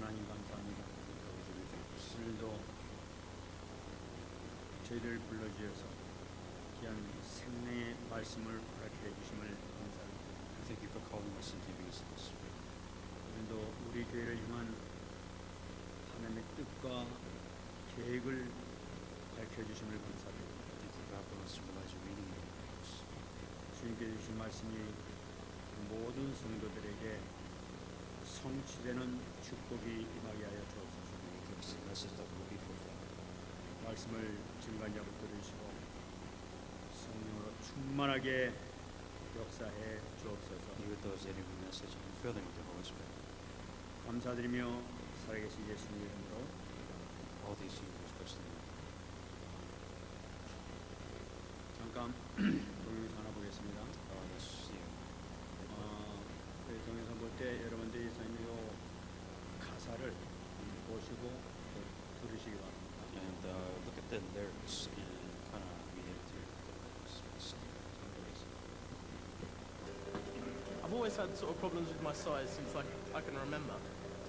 하나님 감사합니다. 오늘도 저희를 불러주셔서 귀한 생명의 말씀을 허락해 주심을 감사합니다. Thank you for calling us and giving us this spirit. 오늘도 우리 교회를 향한 하나님의 뜻과 계획을 밝혀 주심을 감사합니다. Thank you for helping us to realize your meaning and your purpose. 주님께 주신 말씀이 모든 성도들에게 성취되는 축복이 임하게 하여 주옵소서. Give us a message that will be fulfilled. 말씀을 증거하고 들으시고 성령으로 충만하게 역사해 주옵소서. Be with those hearing the message and fill them with the Holy Spirit. 감사드리며 살아계신 예수님 이름으로 All these things are expressed in the name. 잠깐 동영상 하나 보겠습니다. Let's see. 동영상 볼 때 여러분들이 서 있는 요 가사를 보시고 또 들으시기 바랍니다. And look at the lyrics and kind of read it through the lyrics. I've always had sort of problems with my size since I can remember.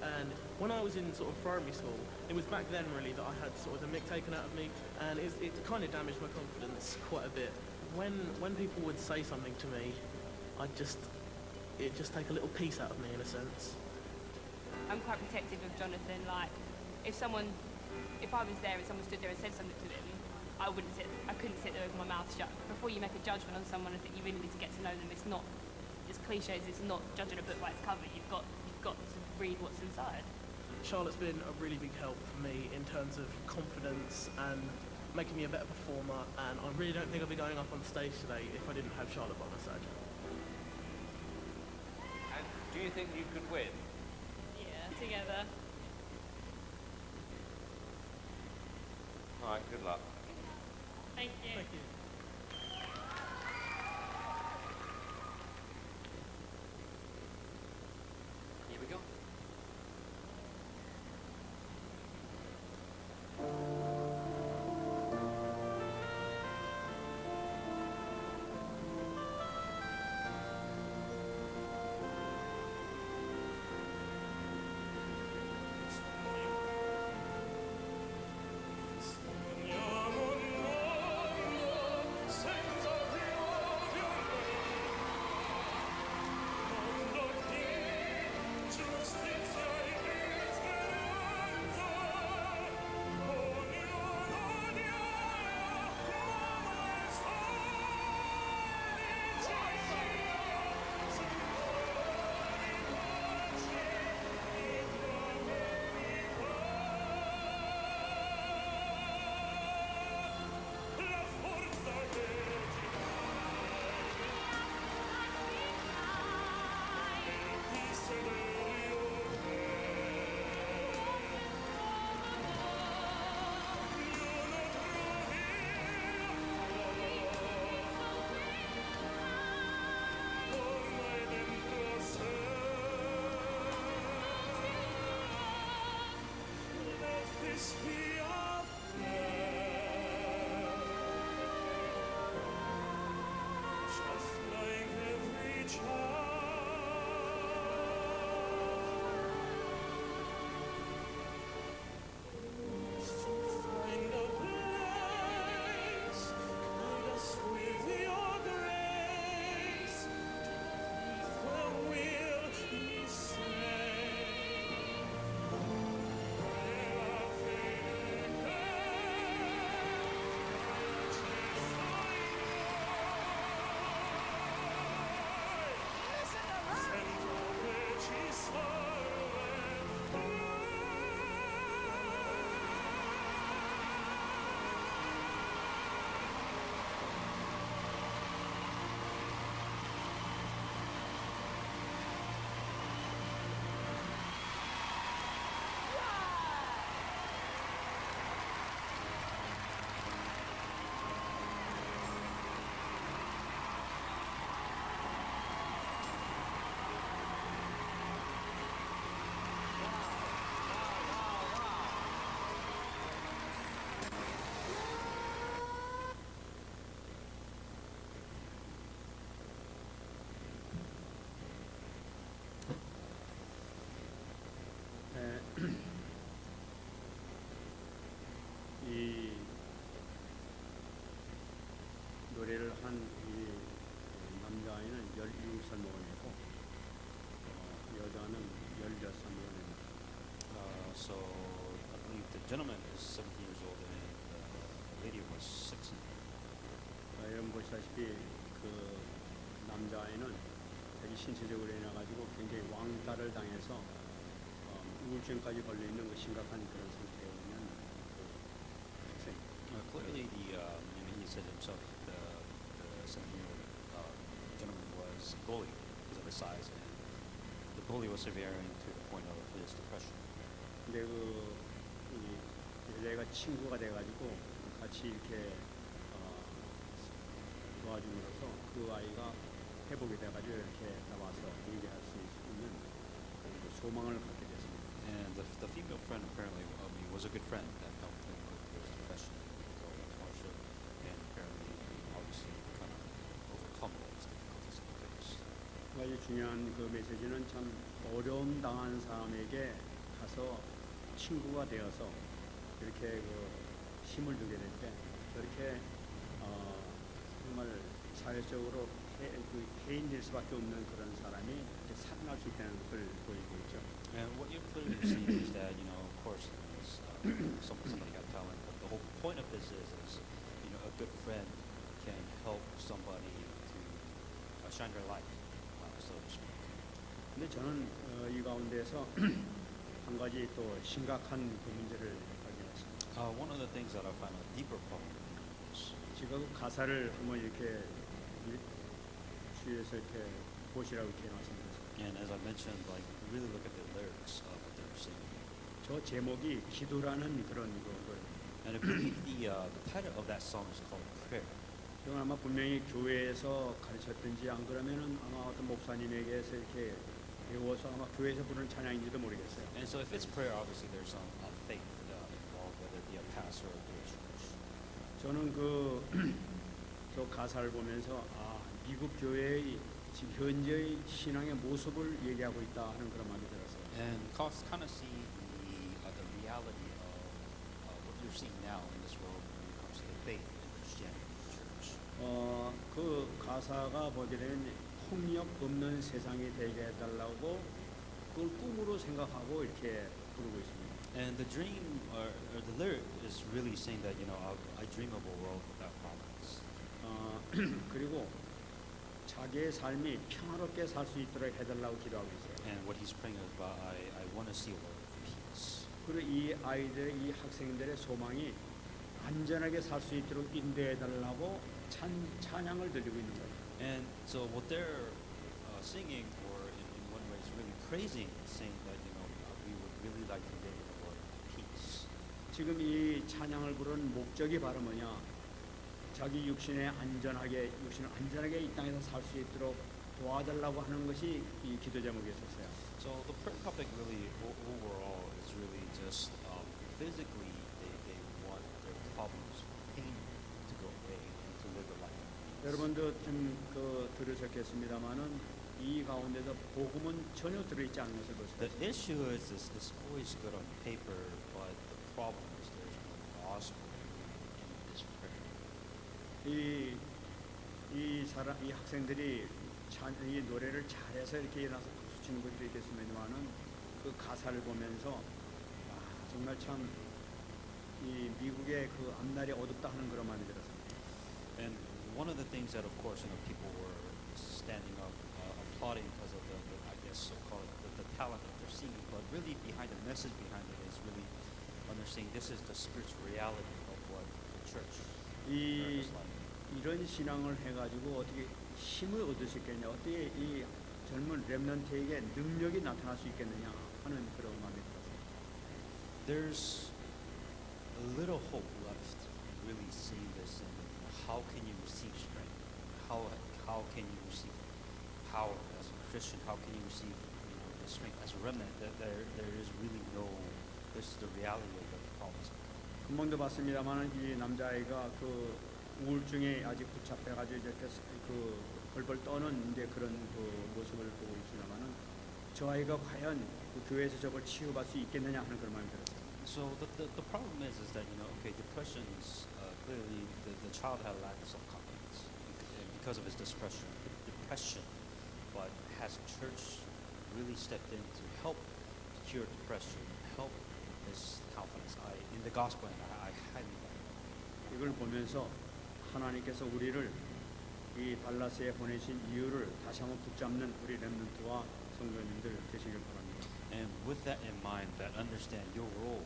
And when I was in sort of primary school, it was back then really that I had sort of the mick taken out of me, and it kind of damaged my confidence quite a bit. When people would say something to me, it'd just take a little piece out of me in a sense. I'm quite protective of Jonathan. Like, if I was there and someone stood there and said something to him, I couldn't sit there with my mouth shut. Before you make a judgment on someone, I think you really need to get to know them. It's not, as cliche as it's not judging a book by its cover. You've got to read what's inside. Charlotte's been a really big help for me in terms of confidence and making me a better performer, and I really don't think I'd be going up on stage today if I didn't have Charlotte by my side. And do you think you could win? Yeah, together. All right, good luck. Thank you. Thank you. Here we go. Sogniamo un mondo 이 노래를 한 이 남자아이는 17살 모원이고 여자는 16살 모원입니다. So I believe the gentleman is 17 years old and the lady was 16. 여러분 보시다시피 그 남자아이는 자기 신체적으로 인해 가지고 굉장히 왕따를 당해서 우울증까지 걸려 있는 그 심각한 그런 상태에 있는 그 학생. Clearly, he said himself, the 17-year-old gentleman was bullied because of his size, and the bully was severing to the point of his depression. 근데 얘가 친구가 돼가지고 같이 이렇게 도와줌으로써 그 아이가 회복이 돼가지고 이렇게 나와서 얘기할 수 있는 그 소망을 갖게 됐습니다. And the female friend apparently was a good friend that helped him with his depression and hardship, and apparently obviously kind of overcome all his difficulties and things. 아주 중요한 그 메시지는 참 어려움 당한 사람에게 가서 친구가 되어서 이렇게 그 힘을 주게 될 때 저렇게 정말 사회적으로 그 개인일 수밖에 없는 그런 사람이 이렇게 살아날 수 있다는 것을 보이고 있죠. And what you're clearly seeing is that, of course, somebody got talent, but the whole point of this is a good friend can help somebody to shine their light, so to speak. 근데 저는 이 가운데서 한 가지 또 심각한 그 문제를 발견했습니다. One of the things that I find a deeper problem is 지금 가사를 한번 이렇게 주위에서 이렇게 보시라고 이렇게 말씀드렸습니다. and as I mentioned, like really look at the lyrics of what they're singing. 저 제목이 기도라는 그런 거예요. And I believe the title of that song is called Prayer. 이건 아마 분명히 교회에서 가르쳤든지 안 그러면은 아마 어떤 목사님에게서 이렇게 배워서 아마 교회에서 부르는 찬양인지도 모르겠어요. And so if it's prayer, obviously there's some faith involved, whether it be a pastor or a church. 저는 저 가사를 보면서 미국 교회의 지금 현재의 신앙의 모습을 얘기하고 있다 하는 그런 마음이 들었어요. And kind of see the reality of what you're seeing now in this world when it comes to the faith in Christianity church. 그 가사가 보게 되면 폭력 없는 세상이 되게 해달라고 그걸 꿈으로 생각하고 이렇게 부르고 있습니다. And the dream or the lyric is really saying that I dream of a world without problems. 그리고 자기의 삶이 평화롭게 살 수 있도록 해달라고 기도하고 있어요. And what he's praying is about, I want to see a world of peace. 그리고 이 아이들, 이 학생들의 소망이 안전하게 살 수 있도록 인도해달라고 찬양을 들리고 있는 거예요. And so what they're singing, or in one way, is really praising, saying that we would really like to live in a world of peace. 지금 이 찬양을 부르는 목적이 바로 뭐냐? 자기 육신을 안전하게 이 땅에서 살 수 있도록 도와달라고 하는 것이 이 기도 제목이었어요. So the prayer topic really overall is really just physically they want their problems, pain to go away and to live a life. 여러분도 좀 들으셨겠습니다만은 이 가운데서 복음은 전혀 들어있지 않은 것을 볼 수 The 있어요. issue is it's always good on paper, but the problem is there's no gospel in this prayer. 이 학생들이 이 노래를 잘해서 이렇게 일어나서 박수 치는 것도 있겠습니다만은 그 가사를 보면서 정말 참 이 미국의 그 앞날이 어둡다 하는 그런 마음이 들었습니다. And one of the things that, of course, people were standing up, applauding because of I guess, so-called the talent that they're seeing, but really behind the message behind it is really understanding this is the spiritual reality of what the church is like. 이런 신앙을 해가지고 어떻게 힘을 얻을 수 있겠냐, 어떻게 이 젊은 렘넌트에게 능력이 나타날 수 있겠느냐 하는 그런 마음이 들었어요. There's a little hope left in really seeing this, and how can you receive strength? How can you receive power as a Christian? How can you receive the strength as a remnant? That there is really no. This is the reality of what the promise. 금방도 봤습니다만 이 남자아이가 그 우울증에 아직 붙잡혀가지고 이렇게 그 벌벌 떠는 이제 그런 그 모습을 보고 있습니다만은 저 아이가 과연 그 교회에서 저걸 치유받을 수 있겠느냐 하는 그런 마음이 들었어요. So the problem is that okay, depression is clearly the child had a lack of self-confidence because of his depression. But has church really stepped in to help cure depression, help this confidence? In the gospel, I highly recommend. 이걸 보면서 하나님께서 우리를 이 달라스에 보내신 이유를 다시 한번 붙잡는 우리 렘넌트와 성도님들 되시길 바랍니다. And with that in mind, that understand your role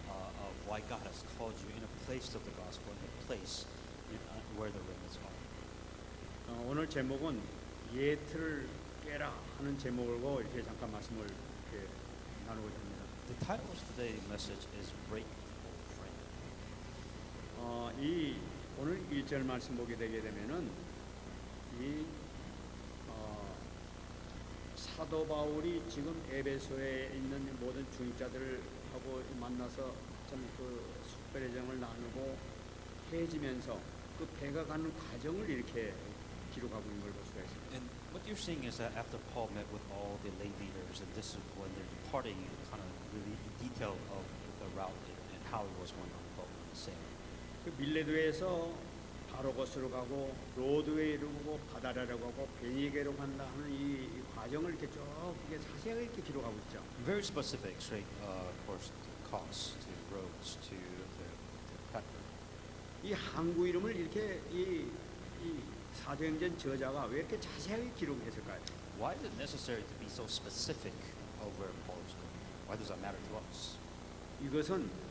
of why God has called you in a place of the gospel, in a place where the remnants are. 오늘 제목은 예틀을 깨라 하는 제목으로 이렇게 잠깐 말씀을 이렇게 나누고자 합니다. The title of today's message is Break or Frame. 이 오늘 1절 말씀 보게 되게 되면은 이 사도 바울이 지금 에베소에 있는 모든 중직자들을 하고 만나서 참 그 숙별의 정을 나누고 해지면서 그 배가 가는 과정을 이렇게 기록하고 있는 걸 볼 수가 있습니다. And what you're seeing is that after Paul met with all the lay leaders, and this is when they're departing, kind of really in detail of the route and how it was going on, what was saying. 그 밀레도에서 바로고스로 가고 로드에 이르고 바다라라고 하고 베니게로 간다 하는 이 과정을 이렇게 쭉 이렇게 자세하게 이렇게 기록하고 있죠. Very specific, straight course to Kos, to Rhodes, to Petra. 이 항구 이름을 이렇게 이 사도행전 저자가 왜 이렇게 자세하게 기록했을까요? Why is it necessary to be so specific of where Paul is going? Why does that matter to us? 이것은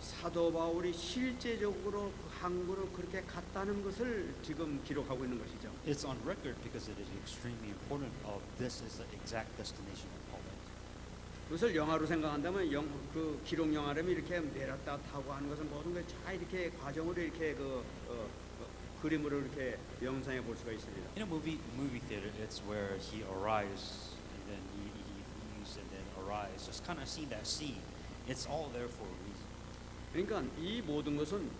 사도 바울이 실제적으로 그 항구로 그렇게 갔다는 것을 지금 기록하고 있는 것이죠. It's on record because it is extremely important of this is the exact destination of Paul went. 그것을 영화로 생각한다면 그 기록 영화라면 이렇게 내렸다 타고 하는 것은 모든 걸 다 이렇게 과정으로 이렇게 그림으로 이렇게 영상해 볼 수가 있습니다. In a movie theater, it's where he arrives and then he leaves and then arrives. Just kind of see that scene. It's all there for a reason. 그러니까 이 모든 것은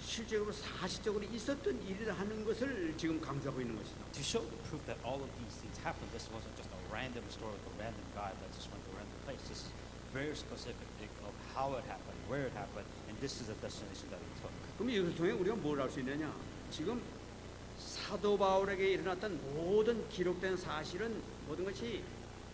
실제로 사실적으로 있었던 일이라 하는 것을 지금 강조하고 있는 것이죠. To show the proof that all of these things happened, this wasn't just a random story of a random guy that just went to a random place. This is very specific of how it happened, where it happened, and this is the destination that it took. 그럼 이것을 통해 우리가 뭘 알 수 있느냐? 지금 사도 바울에게 일어났던 모든 기록된 사실은 모든 것이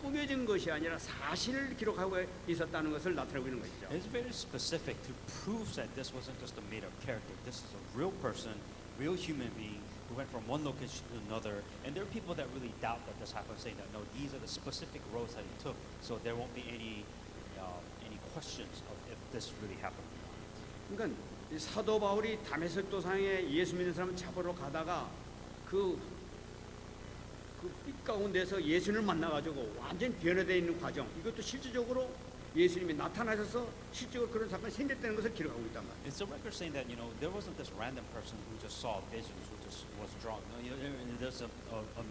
꾸며진 것이 아니라 사실을 기록하고 있었다는 것을 나타내고 있는 것이죠. It's very specific to prove that this wasn't just a made-up character. This is a real person, real human being who went from one location to another. And there are people that really doubt that this happened, saying that no, these are the specific roads that he took, so there won't be any questions of if this really happened. 그러니까 이 사도 바울이 다메섹 도상에 예수 믿는 사람 잡으러 가다가 그 빛 가운데서 예수님을 만나가지고 완전 변화되어 있는 과정, 이것도 실질적으로 예수님이 나타나셔서 실제로 그런 사건이 생겼다는 것을 기록하고 있단 말이에요. It's a record saying that there wasn't this random person who just saw visions, who just was drawn. No, there's a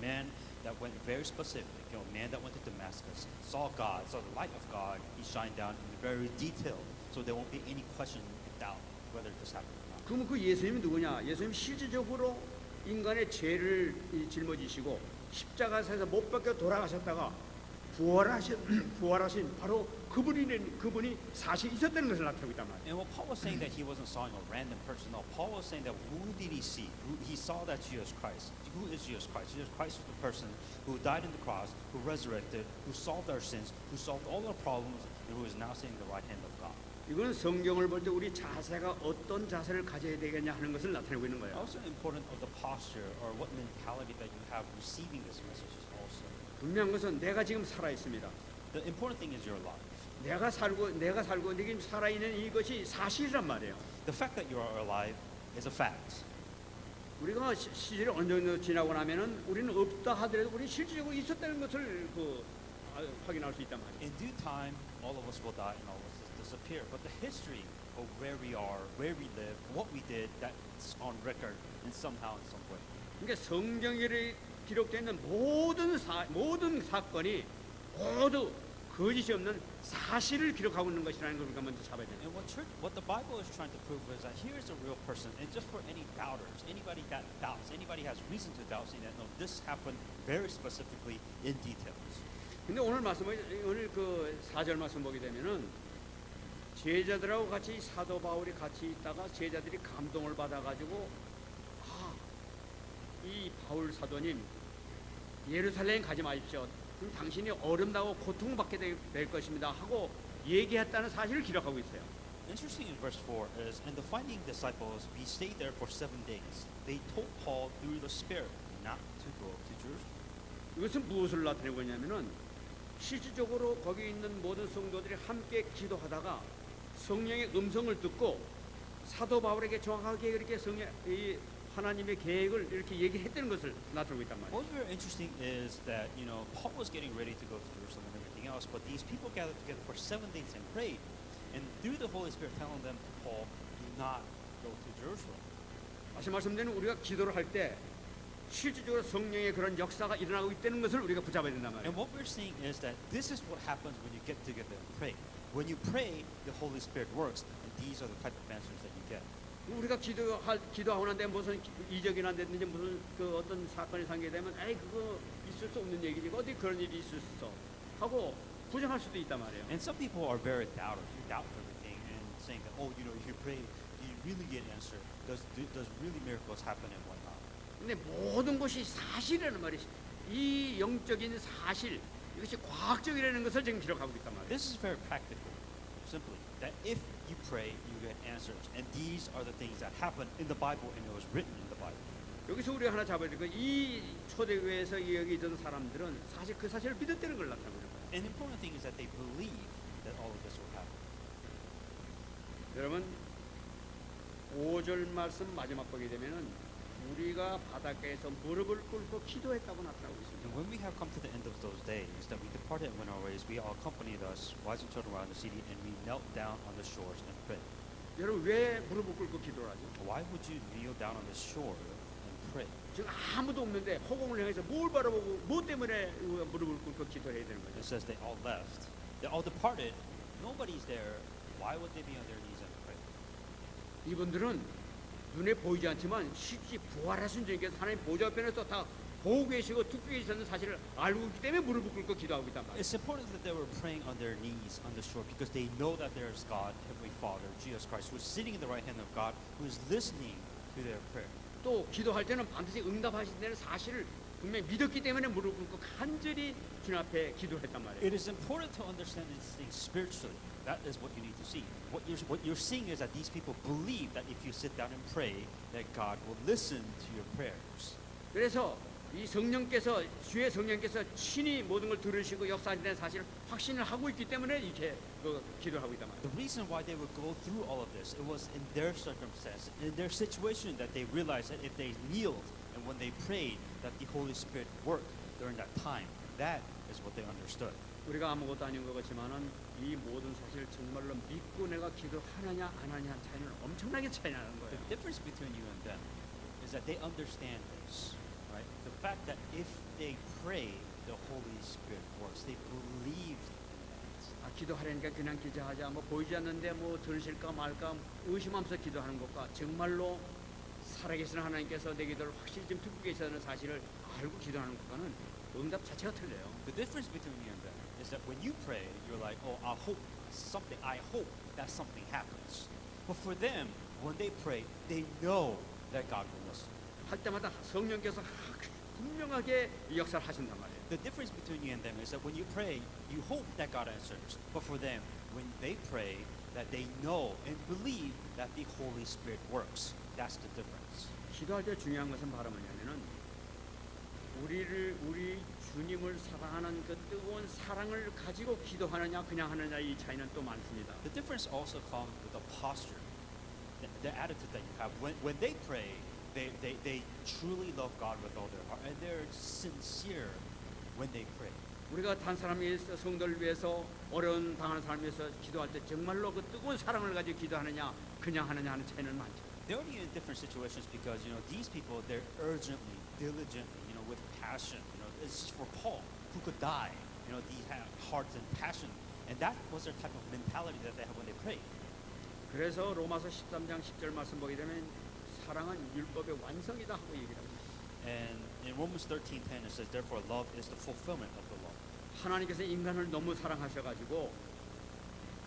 man that went very specific. A man that went to Damascus, saw God, saw the light of God. He shined down in very detailed, so there won't be any question, doubt whether this happened or not. 그러면 그 예수님이 누구냐? 예수님이 실질적으로 인간의 죄를 짊어지시고 십자가에서 못 박혀 돌아가셨다가 부활하신 바로 그분이 사실 있었다는 것을 나타내고 있단 말이에요. And what Paul was saying that he wasn't sawing a random person. No, Paul was saying that who did he see? He saw that Jesus Christ. Who is Jesus Christ? Jesus Christ was the person who died on the cross, who resurrected, who solved our sins, who solved all our problems, and who is now sitting at the right hand of God. 이거는 성경을 볼 때 우리 자세가 어떤 자세를 가져야 되겠냐 하는 것을 나타내고 있는 거예요. Also important of the posture or what mentality that you have receiving this message is also. 분명한 것은 내가 지금 살아 있습니다. The important thing is your life. 내가 살고 지금 살아 있는 이것이 사실이란 말이에요. The fact that you are alive is a fact. 우리가 시절이 어느 정도 지나고 나면은 우리는 없다 하더라도 우리 실질적으로 있었다는 것을 확인할 수 있단 말이에요. In due time, all of us will die and all of us will disappear. But the history of where we are, where we live, what we did, that's on record in somehow, in some way. 그러니까 성경에 기록되어 있는 모든 사건이 모두 거짓이 없는 사실을 기록하고 있는 것이라는 걸 우리가 먼저 잡아야 돼요. And what the Bible is trying to prove is that here's a real person, and just for any doubters, anybody that doubts, anybody has reason to doubt, saying that no, this happened very specifically in details. 근데 오늘 오늘 그 4절 말씀 보게 되면은 제자들하고 같이 사도 바울이 같이 있다가 제자들이 감동을 받아가지고 이 바울 사도님 예루살렘 가지 마십시오. 그럼 당신이 어렵다고 고통받게 될 것입니다 하고 얘기했다는 사실을 기록하고 있어요. Interesting in verse 4 is, and the finding disciples, we stayed there for 7 days. They told Paul through the Spirit not to go to Jerusalem. 이것은 무엇을 나타내고 있냐면은 실질적으로 거기 있는 모든 성도들이 함께 기도하다가 성령의 음성을 듣고 사도 바울에게 정확하게 그렇게 이 하나님의 계획을 이렇게 얘기했다는 것을 나타내고 있단 말이에요. What's very interesting is that Paul was getting ready to go to Jerusalem and everything else, but these people gathered together for 7 days and prayed, and through the Holy Spirit telling them to Paul, do not go to Jerusalem. 다시 말씀드리면 우리가 기도를 할 때 실질적으로 성령의 그런 역사가 일어나고 있다는 것을 우리가 붙잡아야 된단 말이에요. And what we're seeing is that this is what happens when you get together and pray. When you pray, the Holy Spirit works, and these are the type of answers that you get. 우리가 기도하고 난데 무슨 이적이 난다든지 무슨 그 어떤 사건이 상기되면 에이 그거 있을 수 없는 얘기지 어디 그런 일이 있을 수 있어 하고 부정할 수도 있단 말이에요. And some people are very doubters. You doubt everything and saying that, oh, if you pray, do you really get an answer? Does really miracles happen and whatnot? 근데 모든 것이 사실이라는 말이 이 영적인 사실 이것이 과학적이라는 것을 지금 기록하고 있단 말이에요. This is very practical. Simply that if you pray, you get answers, and these are the things that happen in the Bible, and it was written in the Bible. 여기서 우리가 하나 잡아야 될 거 이 초대교회에서 여기 있던 사람들은 사실 그 사실을 믿었다는 걸 나타내는 거예요. An important thing is that they believe that all of this will happen. 여러분 5절 말씀 마지막 보게 되면은 우리가 바닷가에서 무릎을 꿇고 기도했다고 나타나고 있습니다. And when we have come to the end of those days, that we departed and went our ways, we all accompanied us, wise and children around the city, and we knelt down on the shores and prayed. 여러분 왜 무릎을 꿇고 기도를 하죠? Why would you kneel down on the shore and pray? 지금 아무도 없는데 허공을 향해서 뭘 바라보고 뭐 때문에 무릎을 꿇고 기도를 해야 되는 It 거죠? says they all left. They all departed. Nobody's there. Why would they be on their knees and pray? 이분들은 눈에 보이지 않지만 실제 부활하신 주님께서 하나님 보좌 편에서 다 보고 계시고 듣고 계시는 사실을 알고 있기 때문에 무릎을 꿇고 기도하고 있단 말이에요. It's important that they were praying on their knees on the shore because they know that there is God, Heavenly Father, Jesus Christ, who is sitting in the right hand of God, who is listening to their prayer. 또 기도할 때는 반드시 응답하신다는 사실을 분명히 믿었기 때문에 무릎 꿇고 간절히 주님 앞에 기도했단 말이에요. It is important to understand these things spiritually. That is what you need to see. What you're seeing is that these people believe that if you sit down and pray, that God will listen to your prayers. 그래서 이 성령께서 주의 성령께서 친히 모든 걸 들으시고 역사하신다는 사실을 확신을 하고 있기 때문에 이렇게 기도를 하고 있단 말이에요. The reason why they would go through all of this, it was in their circumstance, in their situation, that they realized that if they kneeled and when they prayed, that the Holy Spirit worked during that time. That is what they understood. 우리가 아무것도 아닌 것 같지만은 이 모든 사실을 정말로 믿고 내가 기도하느냐 안 하느냐 차이는 엄청나게 차이 나는 거예요. The difference between you and them is that they understand this, right? The fact that if they pray, the Holy Spirit works. They believe that. 기도하려니까 그냥 기도하자 뭐 보이지 않는데 뭐 들으실까 말까 의심하면서 기도하는 것과 정말로 살아계신 하나님께서 내 기도를 확실히 좀 듣고 계시다는 사실을 알고 기도하는 것과는 응답 자체가 틀려요. The difference between you and them is that when you pray, you're like, oh, I hope that something happens. But for them, when they pray, they know that God will listen. 할 때마다 성령께서 분명하게 역사를 하신단 말이에요. The difference between you and them is that when you pray, you hope that God answers. But for them, when they pray, that they know and believe that the Holy Spirit works. That's the difference. 기도할 때 중요한 것은 바로 뭐냐면은 우리 주님을 사랑하는 그 뜨거운 사랑을 가지고 기도하느냐 그냥 하느냐 이 차이는 또 많습니다. The difference also comes with the posture, the attitude that you have. When they pray, they truly love God with all their heart, and they're sincere when they pray. 우리가 단 사람을 위해서 성도를 위해서 어려운 당하는 사람을 위해서 기도할 때 정말로 그 뜨거운 사랑을 가지고 기도하느냐 그냥 하느냐 하는 차이는 많죠. They're only in different situations because these people, they're urgently, diligently, with passion. It's for Paul who could die these hearts and passion, and that was their type of mentality that they had when they prayed. 그래서 로마서 13장 10절 말씀 보게 되면 사랑은 율법의 완성이다 하고 얘기를 합니다. And in Romans 13:10 it says, therefore love is the fulfillment of the law. 하나님께서 인간을 너무 사랑하셔가지고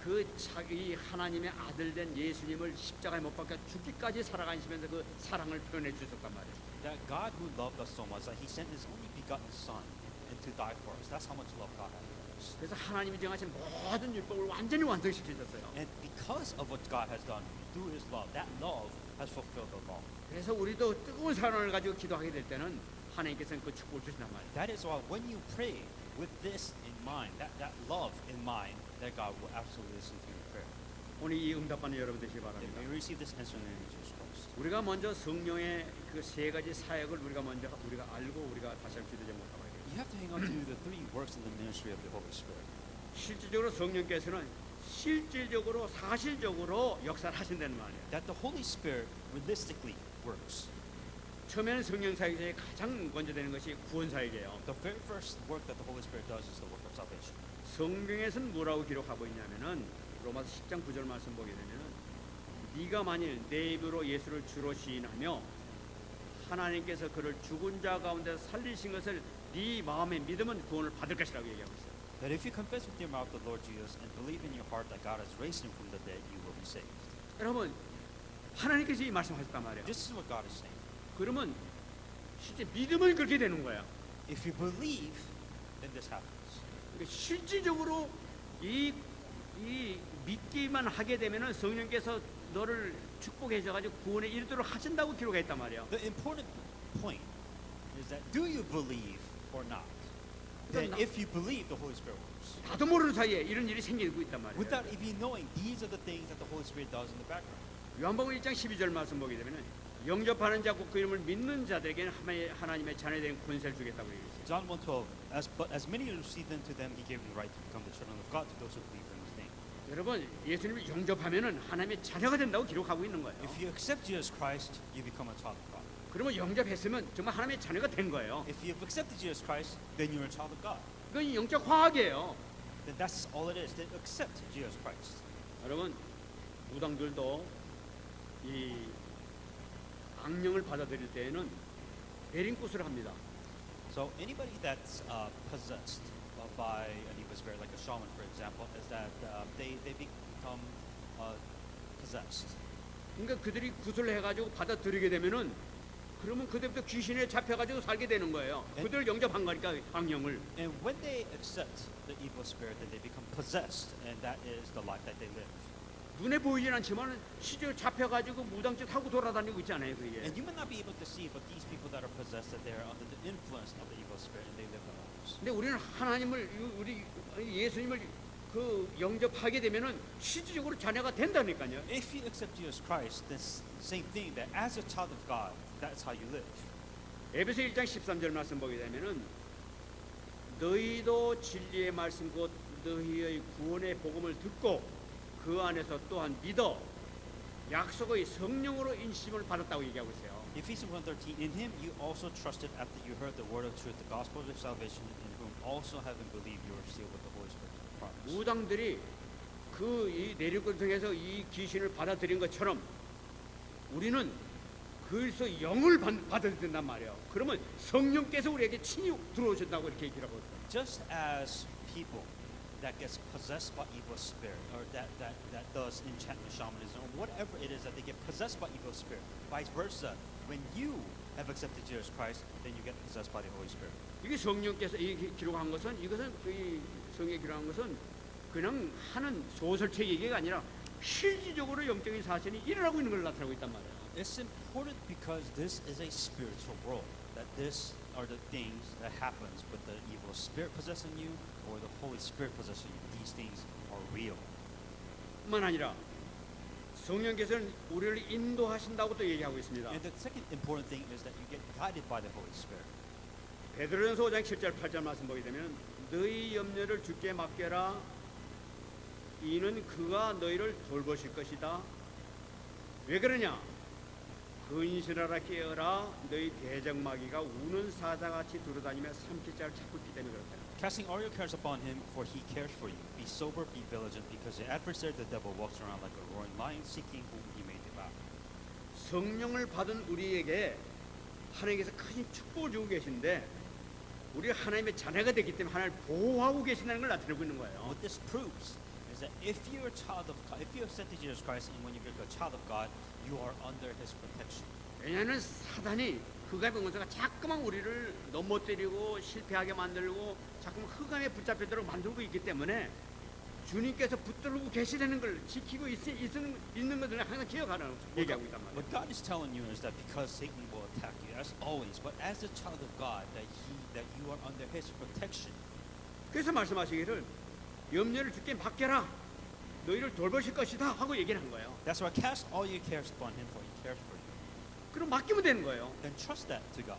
그 자기 하나님의 아들 된 예수님을 십자가에 못 박혀 죽기까지 살아가시면서 그 사랑을 표현해 주셨단 말이에요. That God who loved us so much that He sent His only begotten Son and to die for us. That's how much love God has for us. 그래서 하나님이 정하신 모든 율법을 완전히 완성시키셨어요. And because of what God has done through His love, that love has fulfilled the law. 그래서 우리도 뜨거운 사랑을 가지고 기도하게 될 때는 하나님께서는 그 축복을 주신단 말이에요. That is why when you pray with this in mind, that love in mind, that God will absolutely listen to your prayer. 오늘 이 응답받는 여러분 되시기 If 바랍니다. we receive this answer in the name of Jesus Christ. 우리가 먼저 성령의 그 세 가지 사역을 우리가 알고 우리가 다시 한번 기도 제목을 하게 돼요. You have to hang on to the three works in the ministry of the Holy Spirit. 실질적으로 성령께서는 실질적으로 사실적으로 역사를 하신다는 말이에요. That the Holy Spirit realistically works. 처음에는 성령 사역 중에 가장 먼저 되는 것이 구원 사역이에요. The very first work that the Holy Spirit does is the work of salvation. 성경에서는 뭐라고 기록하고 있냐면은 로마서 10장 9절 말씀 보게 되면은 네가 만일 내 입으로 예수를 주로 시인하며 하나님께서 그를 죽은 자 가운데 살리신 것을 네 마음에 믿으면 구원을 받을 것이라고 얘기하고 있어요. That if you confess with your mouth the Lord Jesus and believe in your heart that God has raised Him from the dead, you will be saved. 여러분 하나님께서 이 말씀하셨단 말이에요. This is what God is saying. 그러면 실제 믿으면 그렇게 되는 거야. If you believe, then this happens. 그러니까 실질적으로 이 믿기만 하게 되면은 성령께서 너를 축복해 줘 가지고 구원에 이르도록 하신다고 기록했단 말이야. The important point is that do you believe or not? Then 그러니까 if you believe, the Holy Spirit works. 나도 모르는 사이에 이런 일이 생기고 있단 말이에요. Without even knowing, these are the things that the Holy Spirit does in the background. 요한복음 1장 12절 말씀 보게 되면은 영접하는 자 곧 그 이름을 믿는 자들에게는 하나님의 자녀된 권세를 주겠다고 얘기했어요. John 1:12. But as many as received them to them, He gave them the right to become the children of God to those who believe in His name. 여러분 예수님을 영접하면은 하나님의 자녀가 된다고 기록하고 있는 거예요. If you accept Jesus Christ, you become a child of God. 그러면 영접했으면 정말 하나님의 자녀가 된 거예요. If you've accepted Jesus Christ, then you're a child of God. 이건 영적 화학이에요. Then that's all it is. Then accept Jesus Christ. 여러분 무당들도 이 악령을 받아들일 때에는 베링굿을 합니다. So anybody that's possessed by an evil spirit, like a shaman, for example, is that they become possessed. 그러니까 그들이 구슬을 해가지고 받아들이게 되면은 그러면 그때부터 귀신에 잡혀가지고 살게 되는 거예요. 그들을 영접한 거니까 악령을. And when they accept the evil spirit, then they become possessed, and that is the life that they live. 눈에 보이진 않지만 실제로 잡혀가지고 무당짓 하고 돌아다니고 있지 않아요, 그게. And you may not be able to see, but these people that are possessed, that they are under the influence of the evil spirit, and they live their lives. 근데 우리는 하나님을 우리 예수님을 그 영접하게 되면은 실질적으로 자녀가 된다니까요. If you accept Jesus Christ, then same thing. That as a child of God, that's how you live. 에베소 1장 13절 말씀 보게 되면은 너희도 진리의 말씀 곧 너희의 구원의 복음을 듣고 그 안에서 또한 믿어 약속의 성령으로 인심을 받았다고 얘기하고 있어요. Ephesians 1:13. In Him you also trusted after you heard the word of truth, the gospel of salvation, in whom also having believed you are sealed with the Holy Spirit of promise. 무당들이 그 이 내륙을 통해서 이 귀신을 받아들인 것처럼 우리는 그리스도 영을 받아들인단 말이에요. 그러면 성령께서 우리에게 친히 들어오신다고 이렇게 얘기를 하고 있어요. Just as people that gets possessed by evil spirit, or that does enchantment, shamanism, or whatever it is that they get possessed by evil spirit, vice versa, when you have accepted Jesus Christ, then you get possessed by the Holy Spirit. 이게 성령께서 기록한 것은 이것은 이 성경에 기록한 것은 그냥 하는 소설책 얘기가 아니라 실질적으로 영적인 사실이 일어나고 있는 걸 나타내고 있단 말이에요. It's important because this is a spiritual world. That this are the things that happens with the evil spirit possessing you or the Holy Spirit possessing you. These things are real. 뿐만 아니라 성령께서는 우리를 인도하신다고 또 얘기하고 있습니다. And the second important thing is that you get guided by the Holy Spirit. 베드로전서 5장 7절 8절 말씀 보게 되면 너희 염려를 주께 맡겨라 이는 그가 너희를 돌보실 것이다. 왜 그러냐? 근실하라 깨어라 너희 대적마귀가 우는 사자같이 두루다니며 삼킬 자를 찾고 있기 때문에 그렇다. Casting all your cares upon him, for he cares for you. Be sober, be vigilant, because the adversary, the devil, walks around like a roaring lion, seeking whom he may devour. 성령을 받은 우리에게 하나님께서 큰 축복을 주고 계신데 우리가 하나님의 자녀가 되기 때문에 하나님을 보호하고 계신다는 걸 나타내고 있는 거예요. What this proves is that if you're a child of God, if you accepted Jesus Christ, and when you become a child of God, you are under His protection. 왜냐하면 사단이 흑암의 권세가 자꾸만 우리를 넘어뜨리고 실패하게 만들고 자꾸만 흑암에 붙잡히도록 만들고 있기 때문에 주님께서 붙들고 계시다는 걸 지키고 있는 것을 항상 기억하라고 얘기하고 있단 말이에요. What God is telling you is that because Satan will attack you, as always, but as a child of God, that you are under His protection. 그래서 말씀하시기를 염려를 주께 맡겨라. 너희를 돌보실 것이다 하고 얘기를 한 거예요. That's why cast all your cares upon Him, for He cares for you. 그럼 맡기면 되는 거예요. Then trust that to God.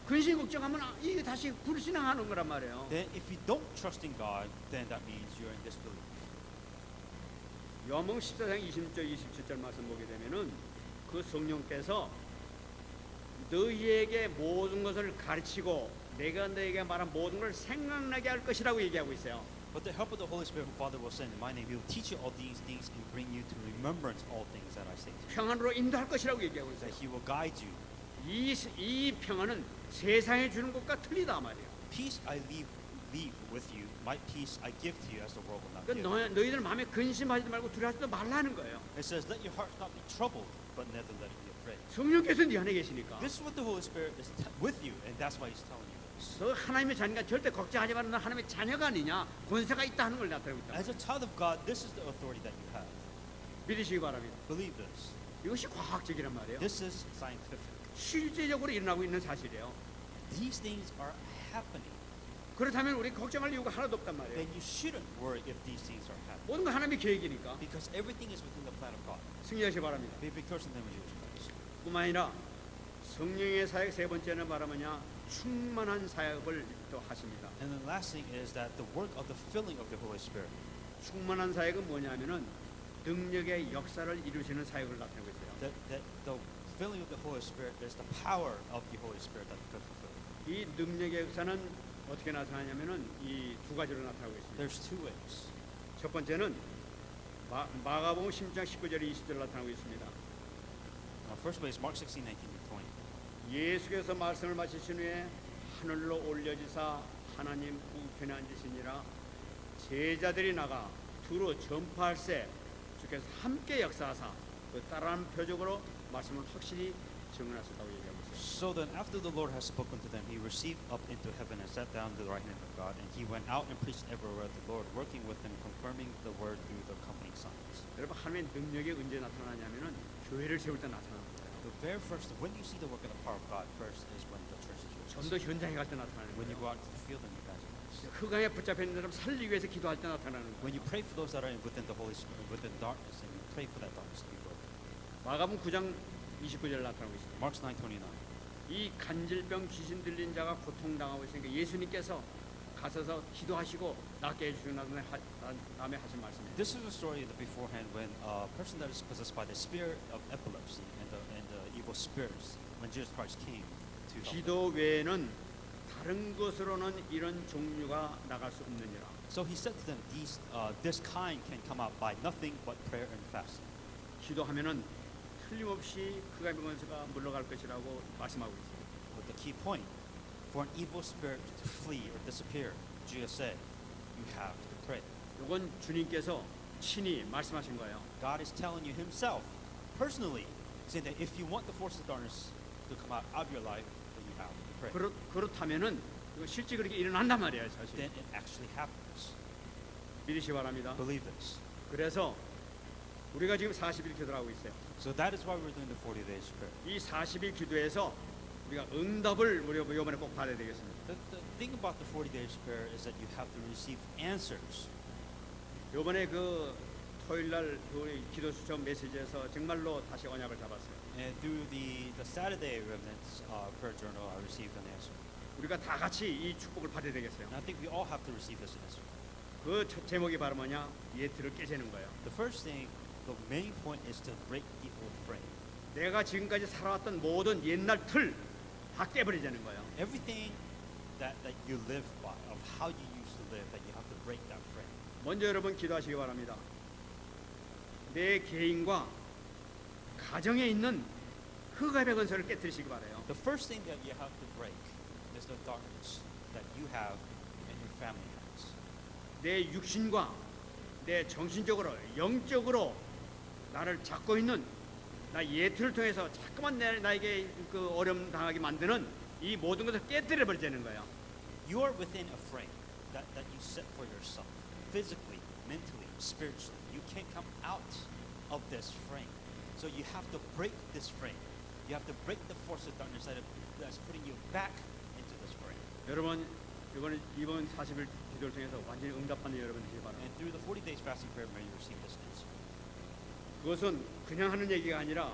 근심 걱정하면 이게 다시 불신앙하는 거란 말이에요. Then if you don't trust in God, then that means you're in disbelief. 요한복음 14장 26절 27절 말씀 보게 되면은 그 성령께서 너희에게 모든 것을 가르치고 내가 너희에게 말한 모든 걸 생각나게 할 것이라고 얘기하고 있어요. But the help of the Holy Spirit, whom Father will send in my name, He will teach you all these things and bring you to remembrance all things that I say to you. 평안으로 인도할 것이라고 얘기하고 있어요. That He will guide you. 이 평안은 세상에 주는 것과 틀리다 말이에요. Peace I leave with you. My peace I give to you, as the world will not give. 그러니까 너희들 마음에 근심하지 말고 두려워하지도 말라는 거예요. It says, let your heart not be troubled, but never let it be afraid. 성령께서 네 안에 계시니까. This is what the Holy Spirit is with you, and that's why He's telling you this. 너 하나님의 자녀가 절대 걱정하지 말라. 너 하나님의 자녀가 아니냐? 권세가 있다 하는 걸 나타내고 있다. As a child of God, this is the authority that you have. 믿으시기 바랍니다. Believe this. 이것이 과학적이란 말이에요. This is scientific. 실제적으로 일어나고 있는 사실이에요. These things are happening. 그렇다면 우리 걱정할 이유가 하나도 없단 말이에요. Then you shouldn't worry if these things are happening. 모든 건 하나님의 계획이니까 Because everything is within the plan of God. 승리하시기 바랍니다. Be victorious in the name of Jesus Christ. 뿐만 아니라 성령의 사역 세 번째는 말하면야 충만한 사역을 또 하십니다. And the last thing is that the work of the filling of the Holy Spirit. 충만한 사역은 뭐냐면은 능력의 역사를 이루시는 사역을 나타내고 있어요. The filling of the Holy Spirit is the power of the Holy Spirit that could fulfill. 이 능력의 역사는 어떻게 나타나냐면은 이 두 가지로 나타나고 있습니다. There's two ways. 첫 번째는 마가복음 10장 19절 20절 나타나고 있습니다. First way is Mark 16:19-20. 예수께서 말씀을 마치신 후에 하늘로 올려지사 하나님 우편에 앉으시니라. 제자들이 나가 두루 전파할세 주께서 함께 역사하사 그 따라하는 표적으로 말씀을 확실히 증언하셨다고 얘기하고 있어요. So then, after the Lord has spoken to them, he received up into heaven and sat down to the right hand of God, and he went out and preached everywhere the Lord, working with them, confirming the word through the accompanying signs. 여러분 하나님의 능력이 언제 나타나냐면은 교회를 세울 때 나타나는 거예요. The very first, when you see the work of the power of God, first is when the church is raised. 전도 현장에 갈 때 나타나는 When you 거예요. go out to the field and evangelize. 흑암에 붙잡혀 있는 사람 살리기 위해서 기도할 때 나타나는 When 거예요. you pray for those that are within the Holy Spirit, within darkness, and you pray for that darkness to be broken. 마가복음 9장 29절 나타나고 있습니다. Mark 9:29. 이 간질병 귀신 들린 자가 고통당하고 있으니까 예수님께서 가셔서 기도하시고 낫게 해주시고 다음에 하신 말씀입니다. This is a story that beforehand when a person that is possessed by the spirit of epilepsy and the evil spirits, when Jesus Christ came to help them. 기도 외에는 다른 것으로는 이런 종류가 나갈 수 없느니라. So he said to them, this kind can come out by nothing but prayer and fasting. 기도하면은 틀림없이 흑암의 권세가 물러갈 것이라고 말씀하고 있습니다. With the key point, for an evil spirit to flee or disappear, Jesus said, you have to pray. 이건 주님께서 친히 말씀하신 거예요. God is telling you himself, personally, saying that if you want the forces of darkness to come out of your life, then you have to pray. 그렇다면은 이거 실제 그렇게 일어난단 말이에요, 사실. Then it actually happens. 믿으시기 바랍니다. Believe this. 그래서 우리가 지금 40일 기도를 하고 있어요. So that is why we're doing the 40 days prayer. 이 40일 기도에서 우리가 응답을 우리가 이번에 꼭 받아야 되겠습니다. The thing about the 40 days prayer is that you have to receive answers. 이번에 그 토요일 날 우리 기도 수첩 메시지에서 정말로 다시 언약을 잡았어요. And through the Saturday Remnants prayer journal, I received an answer. 우리가 다 같이 이 축복을 받아야 되겠어요. And I think we all have to receive this answer. 그 첫 제목이 바로 뭐냐? 예틀을 깨재는 거예요. The first thing, the main point is to break the old frame. 내가 지금까지 살아왔던 모든 옛날 틀 다 깨버리자는 거예요. Everything that you live by, of how you used to live, that you have to break that frame. 먼저 여러분 기도하시기 바랍니다. 내 개인과 가정에 있는 흑암의 근서를 깨뜨리시기 바라요. The first thing that you have to break is the darkness that you have and your family has. 내 육신과 내 정신적으로 영적으로 나를 잡고 있는 나 예틀을 통해서 자꾸만 나에게 그 어려움 당하게 만드는 이 모든 것을 깨뜨려 버리자는 거예요. You are within a frame that you set for yourself, physically, mentally, spiritually. You can't come out of this frame. So you have to break this frame. You have to break the force of darkness that's putting you back into this frame. 여러분 이번 40일 기도를 통해서 완전히 응답하는 여러분 되시기 바랍니다. And through the 40 days fasting prayer, may you receive this answer. 그것은 그냥 하는 얘기가 아니라